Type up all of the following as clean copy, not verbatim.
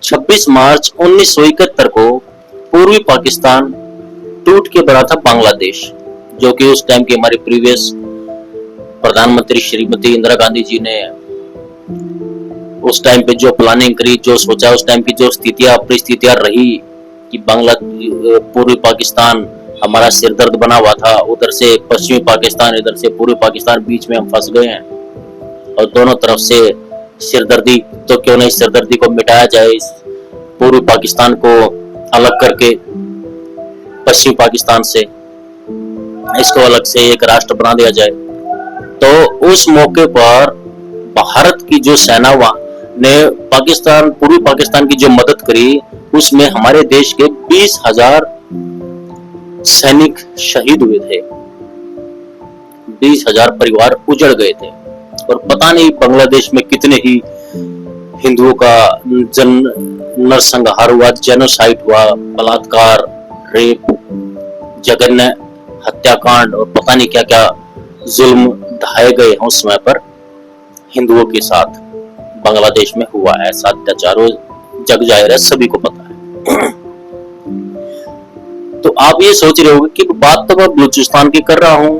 26 मार्च 1971 को पूर्वी पाकिस्तान टूट के बना था बांग्लादेश, जो कि उस टाइम की हमारी प्रीवियस प्रधानमंत्री श्रीमती इंदिरा गांधी जी ने उस टाइम पे जो प्लानिंग करी, जो सोचा, उस टाइम की जो परिस्थितियां रही कि पूर्वी पाकिस्तान हमारा सिरदर्द बना हुआ था, उधर से पश्चिमी पाकिस्तान, इधर से पूर्वी पाकिस्तान, बीच में हम फंस गए हैं और दोनों तरफ से सिरदर्दी, तो क्यों नहीं सिरदर्दी को मिटाया जाए, इस पूर्वी पाकिस्तान को अलग करके पश्चिमी पाकिस्तान से इसको अलग से एक राष्ट्र बना दिया जाए। तो उस मौके पर भारत की जो सेना ने पूर्वी पाकिस्तान की जो मदद करी, उसमें हमारे देश के 20,000 सैनिक शहीद हुए थे, 20,000 परिवार उजड़ गए थे और पता नहीं बांग्लादेश में कितने ही हिंदुओं का नरसंहार हुआ, जेनोसाइड हुआ, बलात्कार, रेप, जघन्य हत्याकांड और पता नहीं क्या क्या जुल्म ढाए गए हैं उस समय पर हिंदुओं के साथ। बांग्लादेश में हुआ ऐसा अत्याचार जग जाहिर है, सभी को पता है। तो आप ये सोच रहे होंगे कि बात तो मैं बलूचिस्तान की कर रहा हूं,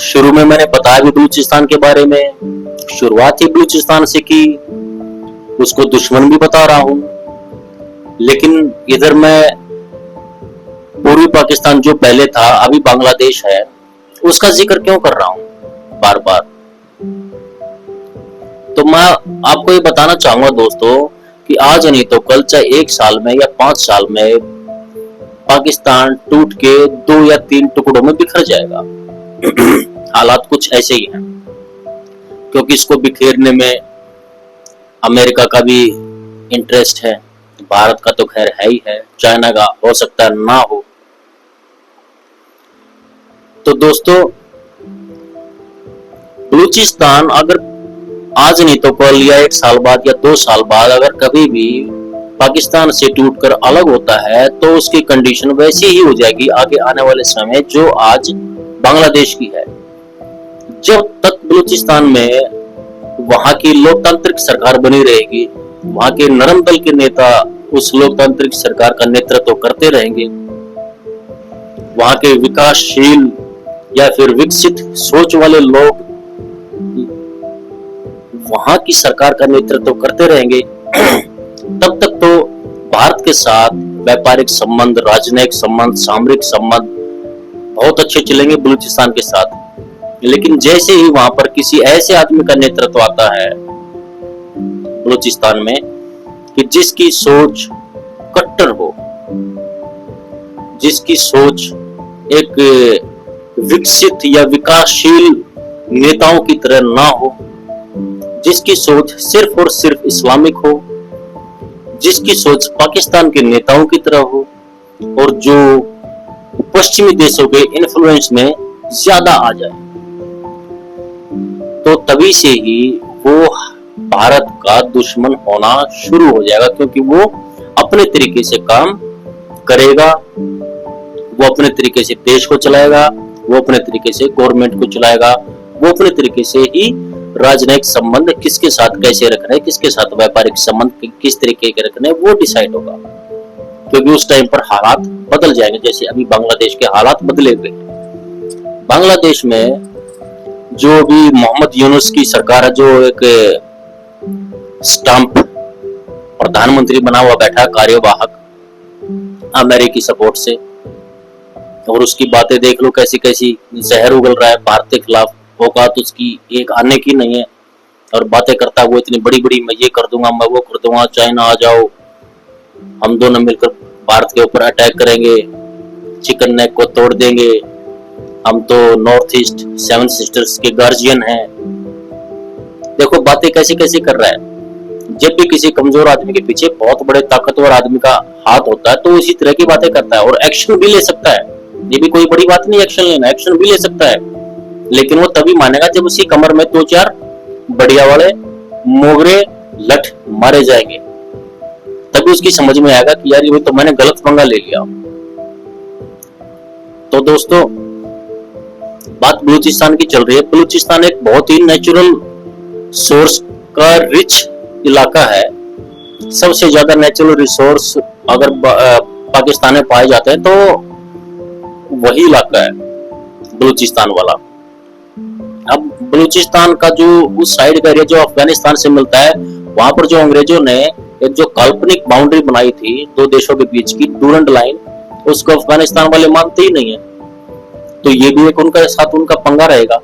शुरू में मैंने बताया भी बलूचिस्तान के बारे में, शुरुआत ही बलूचिस्तान से की, उसको दुश्मन भी बता रहा हूं, लेकिन इधर मैं पूर्वी पाकिस्तान जो पहले था, अभी बांग्लादेश है, उसका जिक्र क्यों कर रहा हूं बार बार। तो मैं आपको ये बताना चाहूंगा दोस्तों कि आज नहीं तो कल, चाहे 1 साल में या 5 साल में, पाकिस्तान टूट के 2 या 3 टुकड़ों में बिखर जाएगा। हालात कुछ ऐसे ही हैं, क्योंकि इसको बिखेरने में अमेरिका का भी इंटरेस्ट है, भारत का तो खैर है ही है, चाइना का हो सकता है ना हो। तो दोस्तों, बलूचिस्तान अगर आज नहीं तो कल या 1 साल बाद या 2 साल बाद अगर कभी भी पाकिस्तान से टूटकर अलग होता है, तो उसकी कंडीशन वैसी ही हो जाएगी आगे आने वाले समय जो आज बांग्लादेश की है। जब तक बलूचिस्तान में वहां की लोकतांत्रिक सरकार बनी रहेगी, वहां के नरम दल के नेता उस लोकतांत्रिक सरकार का नेतृत्व करते रहेंगे, वहां के विकासशील या फिर विकसित सोच वाले लोग वहां की सरकार का नेतृत्व करते रहेंगे, तब तक तो भारत के साथ व्यापारिक संबंध, राजनयिक संबंध, सामरिक संबंध बहुत अच्छे चलेंगे बलूचिस्तान के साथ। लेकिन जैसे ही वहां पर किसी ऐसे आदमी का नेतृत्व आता है बलूचिस्तान में कि जिसकी सोच कट्टर हो, जिसकी सोच एक विकसित या विकासशील नेताओं की तरह ना हो, जिसकी सोच सिर्फ और सिर्फ इस्लामिक हो, जिसकी सोच पाकिस्तान के नेताओं की तरह हो और जो पश्चिमी देशों के इन्फ्लुएंस में ज्यादा आ जाए, तो तभी से ही वो भारत का दुश्मन होना शुरू हो जाएगा, क्योंकि वो अपने तरीके से काम करेगा, वो अपने तरीके से देश को चलाएगा, वो अपने तरीके से गवर्नमेंट को चलाएगा, वो अपने तरीके से ही राजनयिक संबंध किसके साथ कैसे रखना है, किसके साथ व्यापारिक संबंध किस तरीके के रखने हैं, वो डिसाइड होगा। क्योंकि उस टाइम पर हालात बदल जाएंगे, जैसे अभी बांग्लादेश के हालात बदले हुए। बांग्लादेश में जो भी मोहम्मद यूनुस की सरकार है, जो एक स्टंप प्रधानमंत्री बना हुआ बैठा, कार्यवाहक, अमेरिकी सपोर्ट से, और उसकी बातें देख लो कैसी कैसी जहर उगल रहा है भारत के खिलाफ। औकात उसकी एक आने की नहीं है और बातें करता है वो इतनी बड़ी बड़ी, मैं ये कर दूंगा, मैं वो कर दूंगा, चाइना आ जाओ, हम दोनों मिलकर भारत के ऊपर अटैक करेंगे, चिकन नेक को तोड़ देंगे, हम तो नॉर्थ ईस्ट 7 सिस्टर्स के गार्जियन हैं। देखो बातें कैसी कैसी कर रहा है। जब भी किसी कमजोर आदमी के पीछे बहुत बड़े ताकतवर आदमी का हाथ होता है, तो उसी तरह की बातें करता है और एक्शन भी ले सकता है। ये भी कोई बड़ी बात नहीं एक्शन लेना, एक्शन भी ले सकता है, लेकिन वो तभी मानेगा जब उसकी कमर में 2-4 बढ़िया वाले मोगरे लठ मारे जाएंगे, तभी उसकी समझ में आएगा कि यार ये तो मैंने गलत पंगा ले लिया। तो दोस्तों, बात बलूचिस्तान की चल रही है। बलूचिस्तान एक बहुत ही नेचुरल सोर्स का रिच इलाका है, सबसे ज्यादा नेचुरल रिसोर्स अगर पाकिस्तान में पाए जाते हैं तो वही इलाका है बलूचिस्तान वाला। अब बलूचिस्तान का जो उस साइड का एरिया जो अफगानिस्तान से मिलता है, वहां पर जो अंग्रेजों ने एक जो काल्पनिक बाउंड्री बनाई थी दो देशों के बीच की डूरंड लाइन, उसको अफगानिस्तान वाले मानते ही नहीं है। तो ये भी एक उनका साथ उनका पंगा रहेगा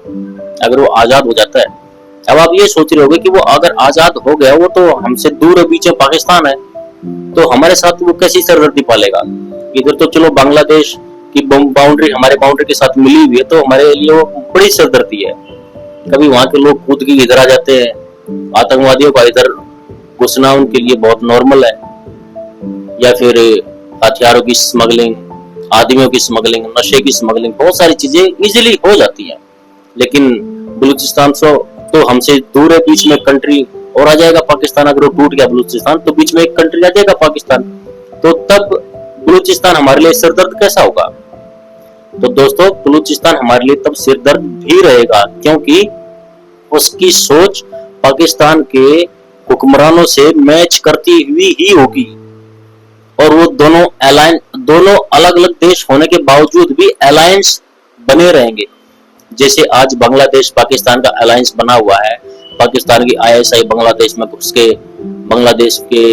अगर वो आजाद हो जाता है। अब आप ये सोच रहे होगे कि वो अगर आजाद हो गया, वो तो हमसे दूर है, बीच में पाकिस्तान है, तो हमारे साथ वो कैसी सरहदी पालेगा। इधर तो चलो बांग्लादेश की बाउंड्री हमारे बाउंड्री के साथ मिली हुई है, तो हमारे लिए वो बड़ी सरदर्दी है। कभी वहां के लोग कूद के इधर आ जाते हैं, आतंकवादियों का इधर घुसना उनके लिए बहुत नॉर्मल है, या फिर हथियारों की स्मगलिंग, आदमियों की स्मगलिंग, नशे की स्मगलिंग, बहुत सारी चीजें इजीली हो जाती हैं। लेकिन बलूचिस्तान तो हमसे दूर है, बीच में कंट्री और आ जाएगा पाकिस्तान। अगर वो टूट गया बलूचिस्तान तो बीच में एक कंट्री आ जाएगा पाकिस्तान, तो तब बलूचिस्तान हमारे लिए सिरदर्द कैसा होगा। तो दोस्तों बलूचिस्तान हमारे लिए तब सिरदर्द भी रहेगा, क्योंकि उसकी सोच पाकिस्तान के हुक्मरानों से मैच करती हुई ही होगी, और वो दोनों अलग अलग देश होने के बावजूद भी अलायंस बने रहेंगे। जैसे आज बांग्लादेश पाकिस्तान का अलायंस बना हुआ है, पाकिस्तान की ISI बांग्लादेश में घुस के बांग्लादेश के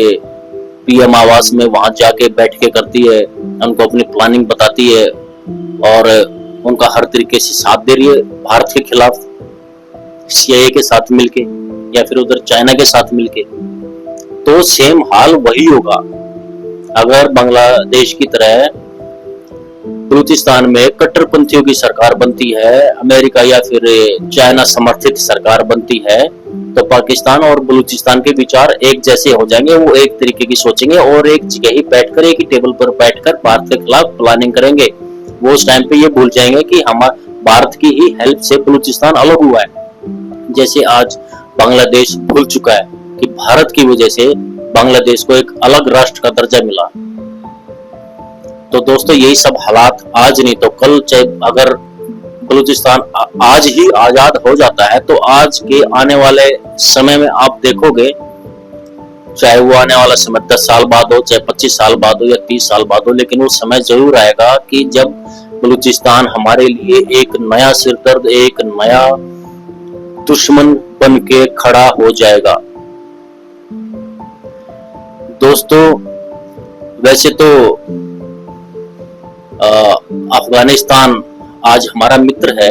PM आवास में वहां जाके बैठ के करती है, उनको अपनी प्लानिंग बताती है और उनका हर तरीके से साथ दे रही है भारत के खिलाफ, CIA के साथ मिलके या फिर उधर चाइना के साथ मिलके। तो सेम हाल वही होगा अगर बांग्लादेश की तरह बलूचिस्तान में कट्टरपंथियों की सरकार बनती है, अमेरिका या फिर चाइना समर्थित सरकार बनती है, तो पाकिस्तान और बलूचिस्तान के विचार एक जैसे हो जाएंगे। वो एक तरीके की सोचेंगे और एक जगह ही बैठकर, एक ही टेबल पर बैठकर भारत के खिलाफ प्लानिंग करेंगे। वो उस टाइम पे ये भूल जाएंगे कि हम भारत की ही हेल्प से बलूचिस्तान अलग हुआ है। जैसे आज बांग्लादेश भूल चुका है कि भारत की वजह से बांग्लादेश को एक अलग राष्ट्र का दर्जा मिला। तो दोस्तों यही सब हालात आज नहीं तो कल, चाहे अगर बलूचिस्तान आज ही आजाद हो जाता है तो आज के आने वाले समय में आप देखोगे, चाहे वो आने वाला समय 10 साल बाद हो, चाहे 25 साल बाद हो या 30 साल बाद हो, लेकिन वो समय जरूर आएगा कि जब बलूचिस्तान हमारे लिए एक नया सिरदर्द, एक नया दुश्मन बन के खड़ा हो जाएगा। दोस्तों वैसे तो अफगानिस्तान आज हमारा मित्र है,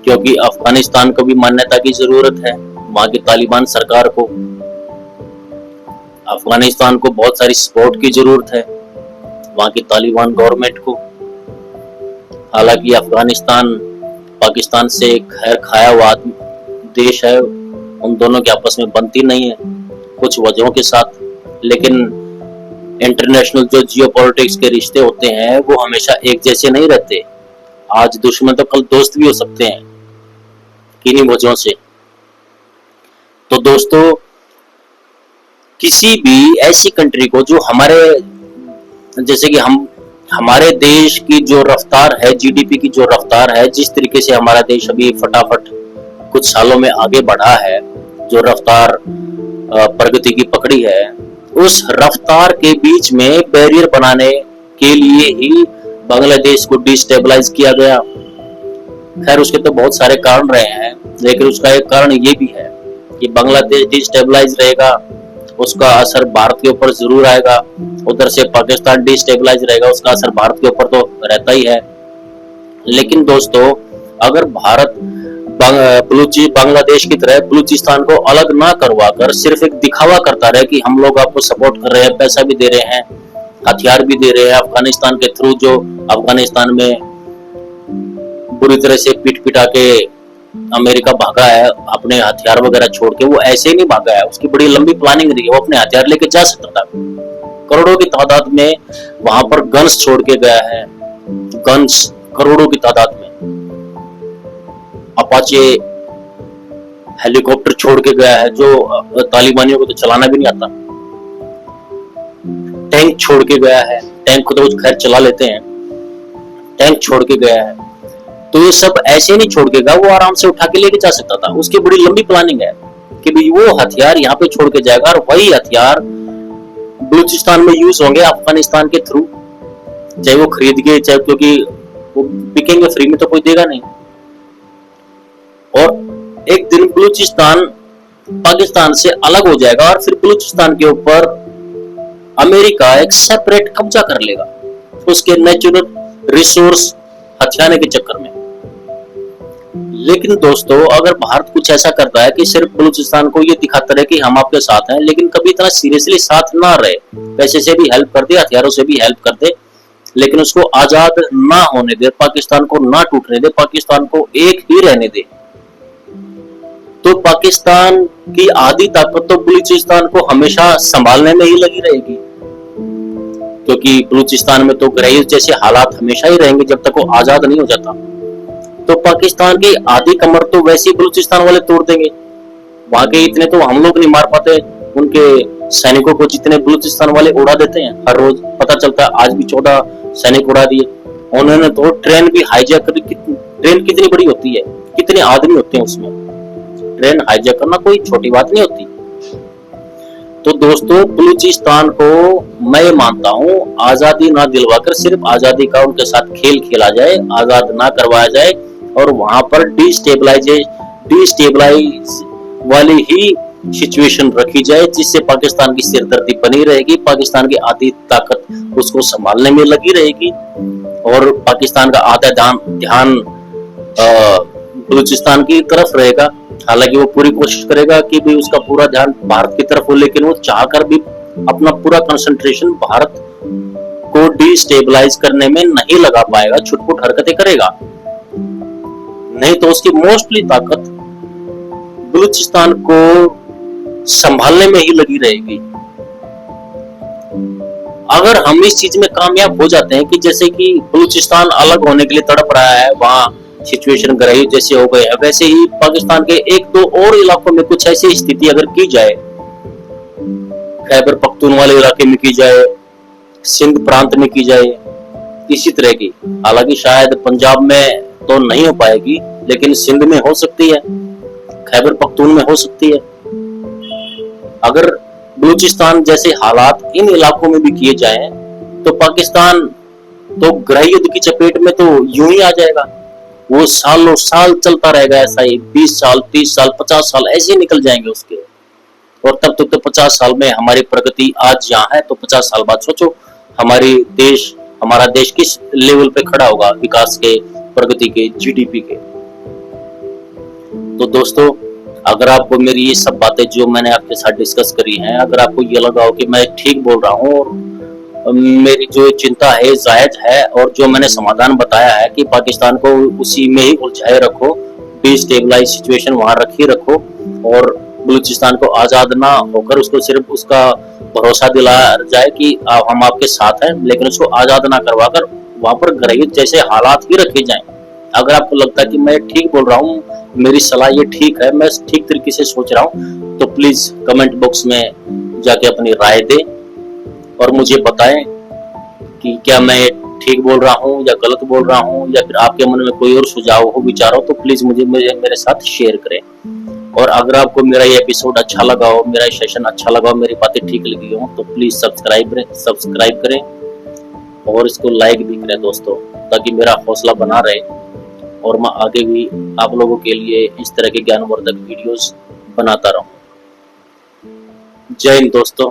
क्योंकि अफगानिस्तान को भी मान्यता की जरूरत है, वहां की तालिबान सरकार को, अफगानिस्तान को बहुत सारी सपोर्ट की जरूरत है, वहां की तालिबान गवर्नमेंट को। हालांकि अफगानिस्तान पाकिस्तान से खैर खाया हुआ देश है, उन दोनों के आपस में बनती नहीं है कुछ वजहों के साथ, लेकिन इंटरनेशनल जो जियोपॉलिटिक्स के रिश्ते होते हैं वो हमेशा एक जैसे नहीं रहते। आज दुश्मन तो कल दोस्त भी हो सकते हैं किन्हीं वजहों से। तो दोस्तों किसी भी ऐसी कंट्री को जो हमारे, जैसे कि हमारे देश की जो रफ्तार है, GDP की जो रफ्तार है, जिस तरीके से हमारा देश अभी फटाफट कुछ सालों में आगे बढ़ा है, जो रफ्तार प्रगति की पकड़ी है, उस रफ्तार के बीच में बैरियर बनाने के लिए ही बांग्लादेश को डिस्टेबलाइज किया गया। खैर उसके तो बहुत सारे कारण रहे हैं, लेकिन उसका एक कारण ये भी है कि बांग्लादेश डिस्टेबलाइज रहेगा, उसका असर भारत के ऊपर जरूर आएगा। उधर से पाकिस्तान डिस्टेबलाइज रहेगा, उसका असर भारत के ऊपर तो रहता ही है। लेकिन दोस्तों अगर भारत बांग्लादेश की तरह बलूचिस्तान को अलग ना करवाकर सिर्फ एक दिखावा करता रहे कि हम लोग आपको सपोर्ट कर रहे हैं, पैसा भी दे रहे हैं, हथियार भी दे रहे हैं, अफगानिस्तान के थ्रू जो अफगानिस्तान में बुरी तरह से पीट पिटा के अमेरिका भागा है अपने हथियार वगैरह छोड़ के, वो ऐसे ही नहीं भागा है, उसकी बड़ी लंबी प्लानिंग रही है। वो अपने हथियार लेके जा सकता था, करोड़ों की तादाद में वहां पर गन्स छोड़ के गया है, गन्स करोड़ों की तादाद में, अपाचे हेलीकॉप्टर छोड़ के गया है जो तालिबानियों को तो चलाना भी नहीं आता, टैंक छोड़ के गया है, टैंक को तो खैर चला लेते हैं, टैंक छोड़ के गया है। तो ये सब ऐसे नहीं छोड़ के गया, वो आराम से उठा के लेके जा सकता था, उसकी बड़ी लंबी प्लानिंग है। कि भी वो हथियार यहाँ पे छोड़ के जाएगा और वही हथियार बलूचिस्तान में यूज होंगे अफगानिस्तान के थ्रू, चाहे वो खरीद के, चाहे, क्योंकि वो बिकेंगे फ्री में तो कोई देगा नहीं। और एक दिन बलूचिस्तान पाकिस्तान से अलग हो जाएगा और फिर बलूचिस्तान के ऊपर अमेरिका एक सेपरेट कब्जा कर लेगा उसके नेचुरल रिसोर्स हथियाने के चक्कर में। लेकिन दोस्तों, अगर भारत कुछ ऐसा करता है कि सिर्फ बलूचिस्तान को ये दिखाता रहे कि हम आपके साथ हैं, लेकिन कभी इतना सीरियसली साथ ना रहे, पैसे से भी हेल्प कर दे, हथियारों से भी हेल्प कर दे, लेकिन उसको आजाद ना होने दे, पाकिस्तान को ना टूटने दे, पाकिस्तान को एक ही रहने दे, तो पाकिस्तान की आधी ताकत तो बलूचिस्तान को हमेशा संभालने में ही लगी रहेगी। क्योंकि बलूचिस्तान में तो ग्रहित जैसे हालात हमेशा ही रहेंगे जब तक वो आजाद नहीं हो जाता। तो पाकिस्तान की आधी कमर तो वैसे ही बलूचिस्तान वाले तोड़ देंगे। वहां के इतने तो हम लोग नहीं मार पाते, उनके सैनिकों को जितने बलूचिस्तान वाले उड़ा देते हैं हर रोज। पता चलता है आज भी 14 सैनिक उड़ा दिए उन्होंने। तो ट्रेन भी हाईजैक करी। ट्रेन कितनी बड़ी होती है, कितने आदमी होते हैं उसमें, ट्रेन हाईजैक करना कोई छोटी बात नहीं होती। तो दोस्तों, बलूचिस्तान को मैं मानता हूं आजादी ना दिलवाकर सिर्फ आजादी का उनके साथ खेल खेला जाए, आजाद ना करवाया जाए और वहां पर डिस्टेबलाइज वाली ही सिचुएशन रखी जाए, जिससे पाकिस्तान की सिरदर्दी बनी रहेगी, पाकिस्तान की आधी ताकत उसको संभालने में लगी रहेगी और पाकिस्तान का आधा ध्यान बलूचिस्तान की तरफ रहेगा। हालांकि वो पूरी कोशिश करेगा कि भी उसका पूरा ध्यान भारत की तरफ हो, लेकिन वो चाहकर भी अपना पूरा कंसंट्रेशन भारत को डिस्टेबलाइज करने में नहीं लगा पाएगा, छुटपुट हरकतें करेगा। नहीं तो उसकी मोस्टली ताकत बलूचिस्तान को संभालने में ही लगी रहेगी। अगर हम इस चीज में कामयाब हो जाते हैं कि जैसे कि बलूचिस्तान अलग होने के लिए तड़प रहा है, वहां सिचुएशन ग्रही जैसे हो गए, वैसे ही पाकिस्तान के एक दो और इलाकों में कुछ ऐसी स्थिति अगर की जाए, खैबर पख्तूनख्वा इलाके में की जाए, सिंध प्रांत में की जाए, इसी तरह की, हालांकि शायद पंजाब में तो नहीं हो पाएगी, लेकिन सिंध में हो सकती है, खैबर पख्तून में हो सकती है। अगर बलूचिस्तान जैसे हालात इन इलाकों में भी किए जाएं, तो पाकिस्तान तो गृह युद्ध की चपेट में तो यूं ही आ जाएगा। वो सालों साल चलता रहेगा ऐसा ही, 20 साल, 30 साल, 50 साल ऐसे ही निकल जाएंगे उसके। और तब तक तो 50 साल में हमारी प्रगति आज यहाँ है, तो 50 साल बाद सोचो हमारा देश किस लेवल पे खड़ा होगा विकास के, प्रगति के, जीडीपी के। तो दोस्तों, अगर आपको मेरी ये सब बातें जो मैंने आपके साथ डिस्कस करी हैं, अगर आपको ये लगा हो कि मैं ठीक बोल रहा हूँ और मेरी जो चिंता है जायज है, और जो मैंने समाधान बताया है कि पाकिस्तान को उसी में ही उलझाए रखो, डिस्टेबलाइज सिचुएशन वहां रखी रखो और बलूचिस्तान को आजाद ना होकर उसको सिर्फ उसका भरोसा दिलाया जाए कि हम आपके साथ हैं, लेकिन उसको आजाद ना करवाकर वहां पर गृहित जैसे हालात ही रखे जाएं। अगर आपको लगता है कि मैं ठीक बोल रहा हूँ, मेरी सलाह ये ठीक है, मैं ठीक तरीके से सोच रहा हूँ, तो प्लीज कमेंट बॉक्स में जाके अपनी राय दें और मुझे बताएं कि क्या मैं ठीक बोल रहा हूँ या गलत बोल रहा हूँ, या फिर आपके मन में कोई और सुझाव हो, विचार हो, तो प्लीज मुझे मेरे साथ शेयर करें। और अगर आपको मेरा ये एपिसोड अच्छा लगा हो, मेरा सेशन अच्छा लगा हो, मेरी बातें ठीक लगी हो, तो प्लीज सब्सक्राइब करें और इसको लाइक भी करें दोस्तों, ताकि मेरा हौसला बना रहे और मैं आगे भी आप लोगों के लिए इस तरह के ज्ञानवर्धक वीडियोस बनाता रहूं। जय हिंद दोस्तों।